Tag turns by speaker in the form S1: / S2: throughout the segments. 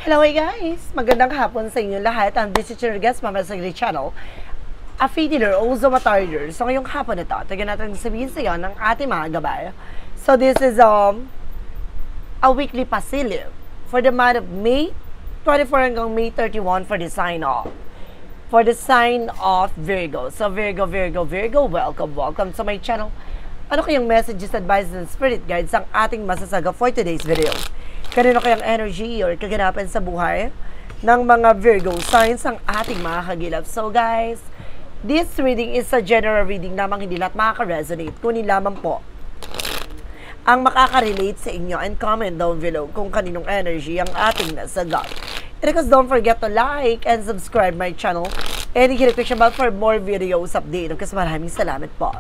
S1: Hello guys! Magandang hapon sa inyo lahat. This is your guest, Mama Sagli Channel, a faith healer, also a tarot. So ngayong hapon na ito, taga natin sabihin sa iyo ng ating mga gabay. So this is a weekly pasilyo for the month of May 24 hanggang May 31 for the sign of Virgo. So Virgo, welcome to my channel. Ano kayang messages, advices, and spirit guides ang ating masasaga for today's video? Kanino kayang energy or kaganapan sa buhay ng mga Virgo signs ang ating mga kagilap? So guys, this reading is a general reading namang hindi lahat makaka-resonate. Kunin lamang po ang makaka-relate sa inyo and comment down below kung kaninong energy ang ating nasagot. And because don't forget to like and subscribe my channel and hit the notification bell for more videos update. Kasi maraming salamat po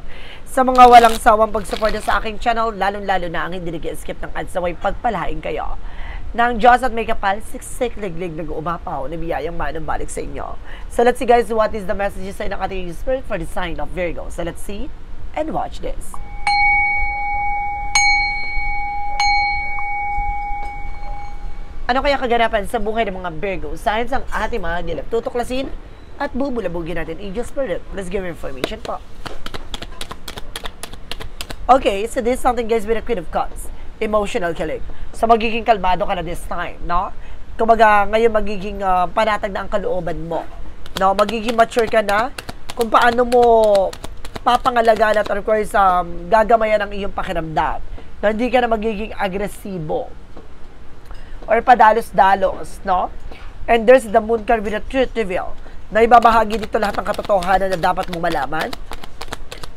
S1: sa mga walang sawang pagsuporta sa aking channel, lalong-lalo na ang hindi nag-skip ng ads, naway pagpalain kayo ng Diyos at may kapal, siksik, liglig, nag-uumapaw, na biyayang manang-balik sa inyo. So let's see guys, what is the message sa ng ating spirit for the sign of Virgo. So let's see and watch this. Ano kaya kaganapan sa buhay ng mga Virgo signs ang ating mga gilap? Tutuklasin at bubulabugin natin Angel Spirit. Let's give information po. Okay, so this is something guys with a Queen of Cups. Emotional kilig. So magiging kalmado ka na this time, no? Kumbaga, ngayon magiging panatag na ang kalooban mo. No? Magiging mature ka na kung paano mo papangalagaan at of course, gagamayan ang iyong pakiramdam. No? Hindi ka na magiging agresibo or padalos-dalos, no? And there's the moon card with a truth reveal. Na ibabahagi dito lahat ng katotohanan na dapat mong malaman.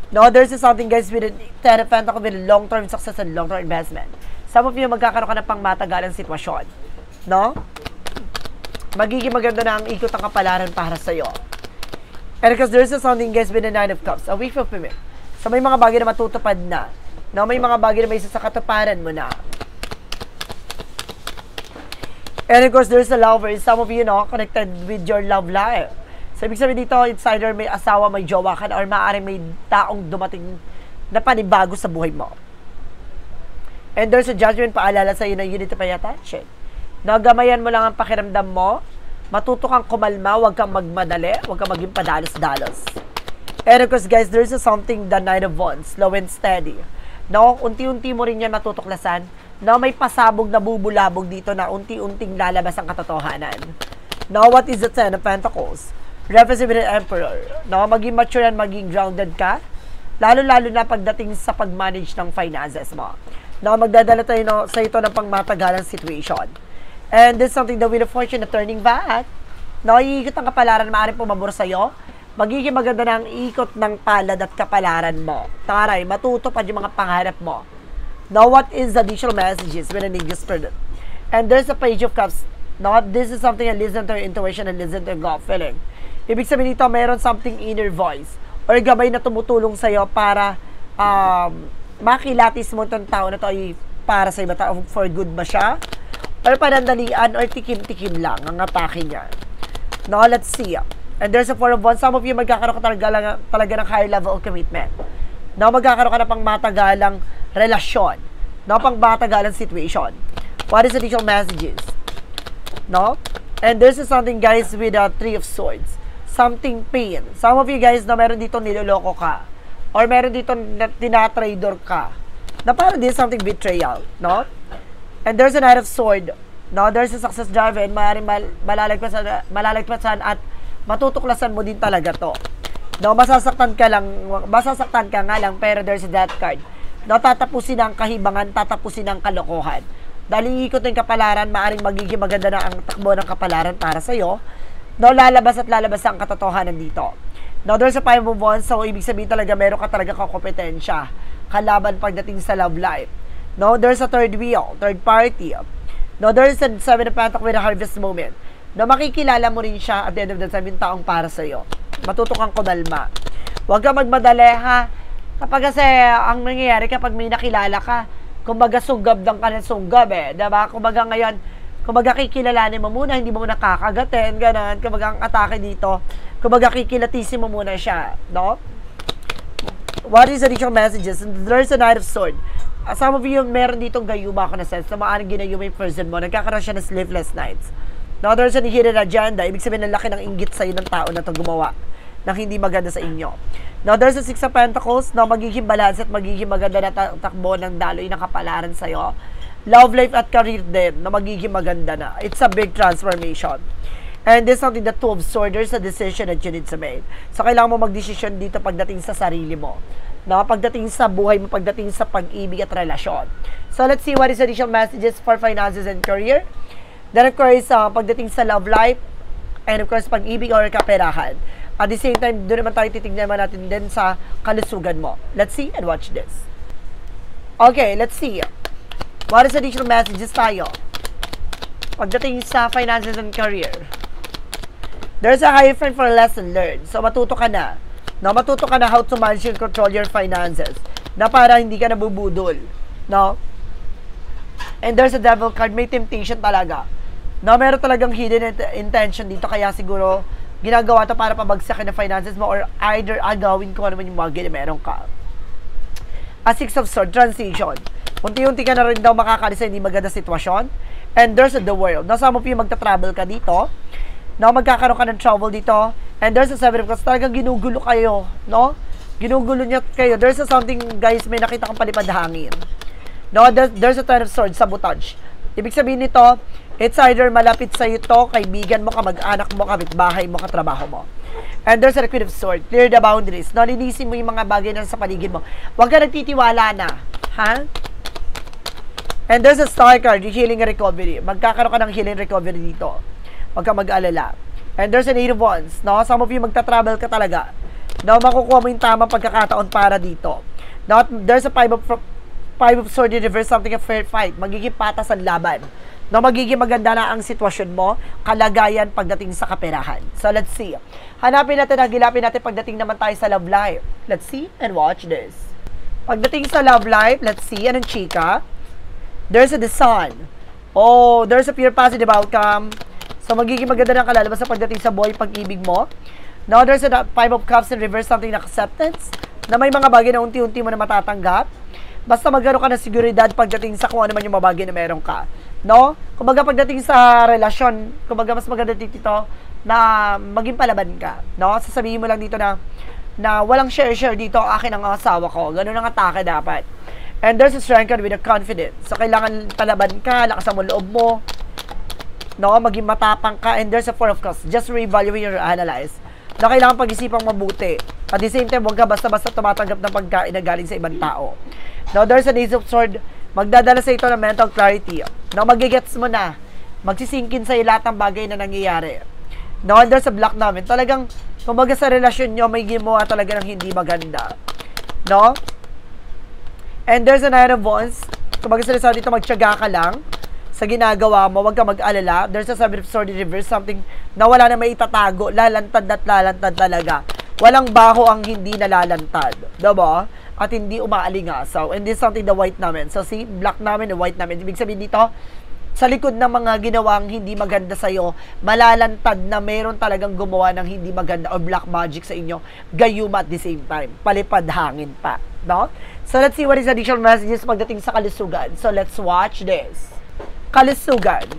S1: No, there's something guys with a Ten of Pentacles with long-term success and long-term investment. Some of you magkakaroon ka ng pangmatagalang sitwasyon. No? Magiging maganda na ang ikot ng kapalaran para sa'yo. And because there's something guys with the Nine of Cups, a week of payment. So may mga bagay na matutupad na. No, may mga bagay na may isa sa katuparan mo na. And of course, there's a lover. Some of you, no, connected with your love life. So, ibig sabihin dito, it's either may asawa, may jowa ka, or maaaring may taong dumating na panibago sa buhay mo. And there's a judgment paalala sa'yo na you need to pay attention. Nagamayan mo lang ang pakiramdam mo, matuto kang kumalma, huwag kang magmadali, huwag kang maging padalos-dalos. And of course, guys, there's something, the Nine of Wands, slow and steady. No, unti-unti mo rin yan matutuklasan, na may pasabog na bubulabog dito na unti-unting lalabas ang katotohanan. Now, what is the Ten of Pentacles? Representative Emperor. No, maging mature and maging grounded ka. Lalo-lalo na pagdating sa pag-manage ng finances mo. No, magdadala tayo sa ito ng pangmatagalang situation. And this is something that with the fortune na turning back. No, iikot ang kapalaran, maaaring pumabor sa'yo. Magiging maganda na ang ikot ng palad at kapalaran mo. Taray, matutupad yung mga pangarap mo. Now, what is the additional messages with an Angel Spirit? And there's a Page of Cups. No, this is something I listen to your intuition and listen to your gut feeling. Ibig sabihin dito, mayroon something inner voice or gabay na tumutulong sa'yo para makilatis mo itong tao na ito ay para sa iba tao, for good ba siya? Or panandalian or tikim-tikim lang ang atake niya. Now, let's see. And there's a Four of Wands. Some of you magkakaroon ka talaga ng higher level of commitment. Now, magkakaroon ka na pang matagalang relasyon. Now, pang matagalang situation. What is the additional messages? No? And there's something guys with a Three of Swords. Something pain. Some of you guys na meron dito niloloko ka. Or meron dito tinatrader ka. Na parang this something betrayal. No? And there's a Knight of Sword. No? There's a success drive and maaaring malalagpasan at matutuklasan mo din talaga to. No? Masasaktan ka nga lang pero there's a Death card. No? Tatapusin ang kahibangan, tatapusin ang kalokohan. Dahil iikot yung kapalaran, maaaring magiging maganda na ang takbo ng kapalaran para sa'yo. No, lalabas at lalabas ang katotohanan dito. No, there's a Five of Wands, so ibig sabihin talaga meron ka talaga kakompetensya kalaban pagdating sa love life. No, there's a third wheel, third party. No, there's a Seven of Pentacles with a harvest moment. No, makikilala mo rin siya at the end of the time yung taong para sa'yo. Matuto kang kumalma. Huwag kang magmadali ha. Kapag kasi ang nangyayari kapag may nakilala ka, kumbaga sunggab lang ka ng sunggab diba? Kumbaga ngayon, kumbaga kikilalanin mo muna, hindi mo nakakagatin, gano'n. Kumbaga ang atake dito, kumbaga kikilatisin mo muna siya, no? What is the additional messages? There's a Knight of Swords. Some of you, meron ditong gayuma ako na sense na maaaring ginayuma yung person mo. Nagkakaroon siya ng sleepless nights. Now, there's an hidden agenda. Ibig sabihin, ang laki ng inggit sa'yo ng tao na ito gumawa ng hindi maganda sa inyo. Now, there's a Six of Pentacles na magiging balance at magiging maganda na takbo ng daloy ng kapalaran sa'yo. Love life at career din na magiging maganda na. It's a big transformation. And there's something that 2 of Swords, there's a decision that you need to make. So, kailangan mo mag-decision dito pagdating sa sarili mo. No? Pagdating sa buhay mo, pagdating sa pag-ibig at relasyon. So, let's see what is additional messages for finances and career. Then, of course, pagdating sa love life, and of course, pag-ibig or kaperahan. At the same time, doon naman tayo titignan natin din sa kalusugan mo. Let's see and watch this. Okay, let's see. What is additional messages tayo? Pagdating sa finances and career. There's a higher friend for a lesson learned. So, matuto ka na. No, matuto ka na how to manage and control your finances. Na para hindi ka nabubudol. No? And there's a devil card. May temptation talaga. No, meron talagang hidden intention dito. Kaya siguro, ginagawa ito para pabagsakin ng finances mo or either agawin ko ano man yung mga meron ka. A Six of Swords, transition. Unti-unti ka na rin daw makakalis sa hindi maganda sitwasyon. And there's the world. No, some of you magta-travel ka dito. No, magkakaroon ka ng trouble dito. And there's a Seven of Cups. Talagang ginugulo kayo. No? Ginugulo niya kayo. There's a something, guys, may nakita kang palipad hangin. No, there's a Ten of Swords, sabotage. Ibig sabihin nito, it's either malapit sa iyo to, kaibigan mo, kamag-anak mo, kapitbahay mo, katrabaho mo. And there's a Queen of Swords, clear the boundaries. No, linisin mo yung mga bagay na sa paligid mo. Huwag ka nagtitiwala na. Ha? And there's a Star card, healing and recovery. Magkakaroon ka ng healing and recovery dito. Huwag ka mag-alala. And there's an Eight of Wands. No, some of you magta-travel ka talaga. No, makukuha mo yung tamang pagkakataon para dito. No, there's a Five of Swords in reverse, something a fair fight. Magiging patas ang laban. No, magiging maganda na ang sitwasyon mo, kalagayan pagdating sa kaperahan. So, let's see. Hanapin natin, hagilapin natin pagdating naman tayo sa love life. Let's see and watch this. Pagdating sa love life, let's see. Anong chika? There's a the sun. Oh, there's a pure positive outcome. So, magiging maganda na kalalabas sa pagdating sa buhay, pag-ibig mo. Now, there's a Five of Cups in reverse, something na acceptance. Na may mga bagay na unti-unti mo na matatanggap. Basta magkaroon ka ng seguridad pagdating sa kung ano man yung mabagay na meron ka. No? Kumbaga pagdating sa relasyon, kumbaga mas maganda dito na maging palaban ka. No? Sasabihin mo lang dito na walang share-share dito, akin ang asawa ko. Ganun ang atake dapat. And there's a strength with a confidence. So, kailangan palaban ka, lakasan mo loob mo. No? Maging matapang ka. And there's a Four of Cups. Just re-evaluate or analyze. Na kailangan pag-isipang mabuti. At the same time, huwag ka basta-basta tumatanggap ng pagkain na galing sa ibang tao. Now, there's an Ace of Swords. Magdadala sa ito ng mental clarity. Now, magigets mo na. Magsisinkin sa'yo lahat ng bagay na nangyayari. Now, and there's a Black namin. Talagang, kumbaga sa relasyon nyo, may ginawa talaga ng hindi maganda. No? And there's a Nine of Wands. Kumbaga sa dito, magtiyaga ka lang sa ginagawa mo. Huwag ka mag-alala. There's a Seven of Swords in reverse. Something na wala na may itatago. Lalantad at lalantad talaga. Walang baho ang hindi nalalantad. Diba? At hindi umaalingasaw. And this is something the white namin. So, see, black namin, the white namin. Ibig sabihin dito, sa likod ng mga ginawang hindi maganda sa'yo, malalantad na meron talagang gumawa ng hindi maganda or black magic sa inyo, gayuma at the same time. Palipad hangin pa. No? So, let's see what is additional messages pagdating sa kalusugan. So, let's watch this. Kalusugan.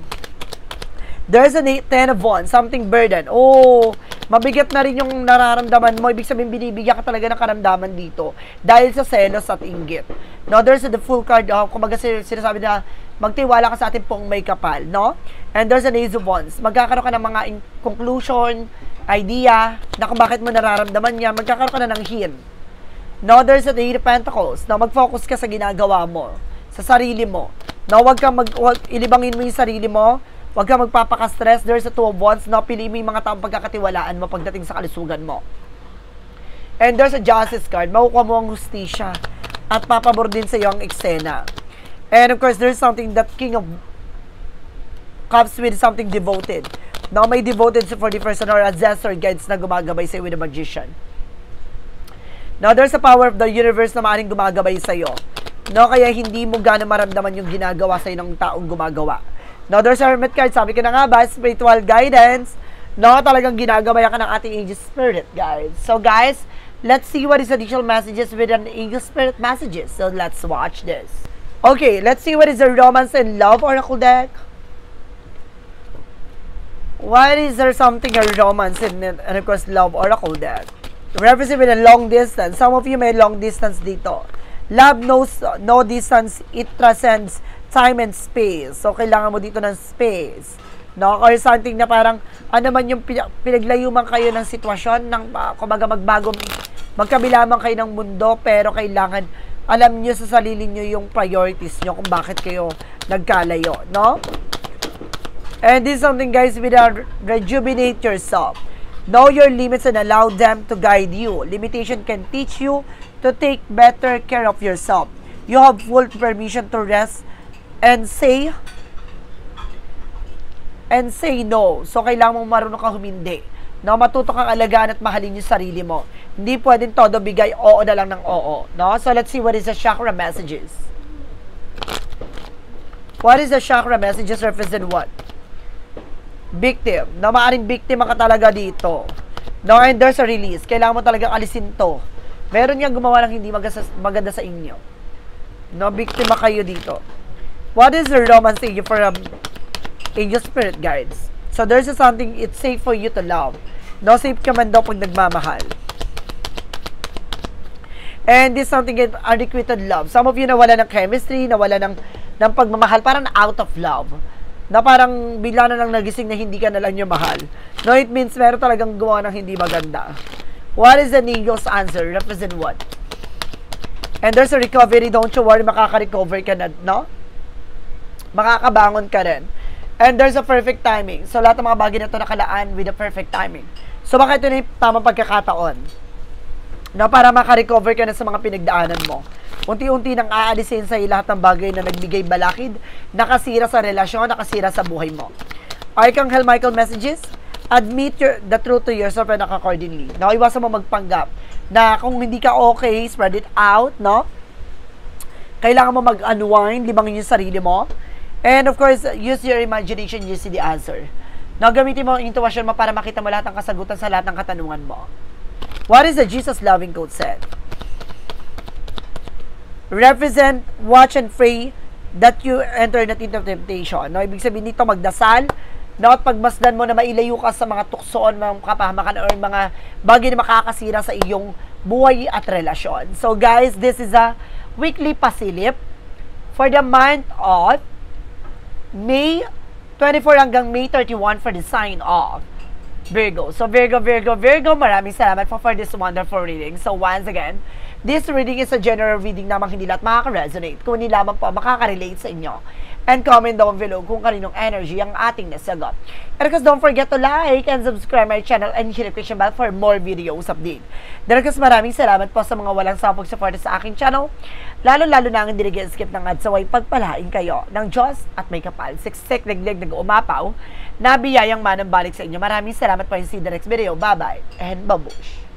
S1: There's a Ten of Wands, something burden. Oh, mabigat na rin yung nararamdaman mo. Ibig sabihin, binibigyan ka talaga ng karamdaman dito. Dahil sa selos at inggit. No, there's the full card. Kumbaga sinasabi na, magtiwala ka sa ating pong may kapal. No? And there's an Ace of Wands. Magkakaroon ka ng mga conclusion, idea, na kung bakit mo nararamdaman yan. Magkakaroon ka na ng hint. No, there's the Eight of Pentacles. No, mag-focus ka sa ginagawa mo. Sa sarili mo. No, ilibangin mo yung sarili mo. Huwag ka magpapaka-stress. There's a Two of Wands. No, piliin mo yung mga taong pagkakatiwalaan mo pagdating sa kalusugan mo. And there's a Justice card. Makukuha mo ang hustisya. At papabor din sa iyo ang eksena. And of course, there's something that King of Cups with something devoted. No, may devoted for the person or ancestor guides na gumagabay sa iyo with a magician. Now, there's a power of the universe na maaaring gumagabay sa iyo. No, kaya hindi mo gano'ng maramdaman yung ginagawa sa iyo ng taong gumagawa. Now, there's a Hermit card. Sabi ko na nga ba, spiritual guidance. No, talagang ginagabayan ka ng ating angel spirit, guys. So, guys, let's see what is additional messages with an angel spirit messages. So, let's watch this. Okay, let's see what is the romance and love oracle deck. Why is there something a romance in it? And of course, love oracle deck. Represent with a long distance. Some of you may long distance dito. Love knows no distance. It transcends time and space. So, kailangan mo dito ng space. No? Or something na parang, ano man yung pinaglayo man kayo ng sitwasyon, ng, kumbaga magkabila man kayo ng mundo, pero kailangan, alam nyo sa sarili nyo yung priorities nyo kung bakit kayo nagkalayo. No? And this is something, guys, with rejuvenate yourself. Know your limits and allow them to guide you. Limitation can teach you to take better care of yourself. You have full permission to rest and say no. So, kailangan mong marunong kang humindi. No, matuto kang alagaan at mahalin yung sarili mo. Hindi pwedeng todo bigay oo na lang ng oo. No? So, let's see what is the chakra messages. What is the chakra messages represent what? Victim. No, maaring biktima ka talaga dito. No, and there's a release. Kailangan mo talagang alisin to. Meron niyang gumawa ng hindi maganda sa inyo. No, biktima kayo dito. What is the romance in you for angel spirit guides? So, there's something, it's safe for you to love. No, safe ka man daw pag nagmamahal. And this something, unrequited love. Some of you nawala ng chemistry, nawala ng pagmamahal, parang out of love. Na parang bigla na lang nagising na hindi ka na lang niya mahal. No, it means meron talagang gawa ng hindi maganda. What is the angel's answer? Represent what? And there's a recovery. Don't you worry, makaka-recover ka na, no? Makakabangon ka rin. And there's a perfect timing. So, lahat ng mga bagay na ito nakalaan with a perfect timing. So, baka ito na yung tamang pagkakataon. No, para maka-recover ka na sa mga pinagdaanan mo. Unti-unti nang aalisin sa'yo lahat ng bagay na nagbigay balakid, nakasira sa relasyon, nakasira sa buhay mo. Archangel Michael messages, admit the truth to yourself and accordingly. No, iwasan mo magpanggap na kung hindi ka okay, spread it out, no? Kailangan mo mag-unwind, libangin yung sarili mo. And of course, use your imagination, you see the answer. No, gamitin mo ang intuition mo para makita mo lahat ng kasagutan sa lahat ng katanungan mo. What is the Jesus loving code said? Represent, watch, and pray that you enter not into temptation. No, ibig sabihin nito, magdasal, no, at pagmasdan mo na mailayo ka sa mga tuksoon, mga kapahamakan, or mga bagay na makakasira sa iyong buhay at relasyon. So, guys, this is a weekly pasilip for the month of May 24 hanggang May 31 for the sign of Virgo. So, Virgo, maraming salamat for this wonderful reading. So, once again, this reading is a general reading namang hindi lahat makaka-resonate. Kung hindi lamang po makaka-relate sa inyo. And comment down below kung kaninong energy ang ating nasagot. And of course, don't forget to like and subscribe my channel and hit the notification bell for more videos update. And of course, maraming salamat po sa mga walang sapog support sa aking channel. Lalo-lalo na ang hindi nag-skip ng ads, saway pagpalain kayo ng Diyos at may kapal. Siksik, legleg, nag-umapaw, na biyayang manang balik sa inyo. Maraming salamat po, see you in the next video. Bye-bye and babush!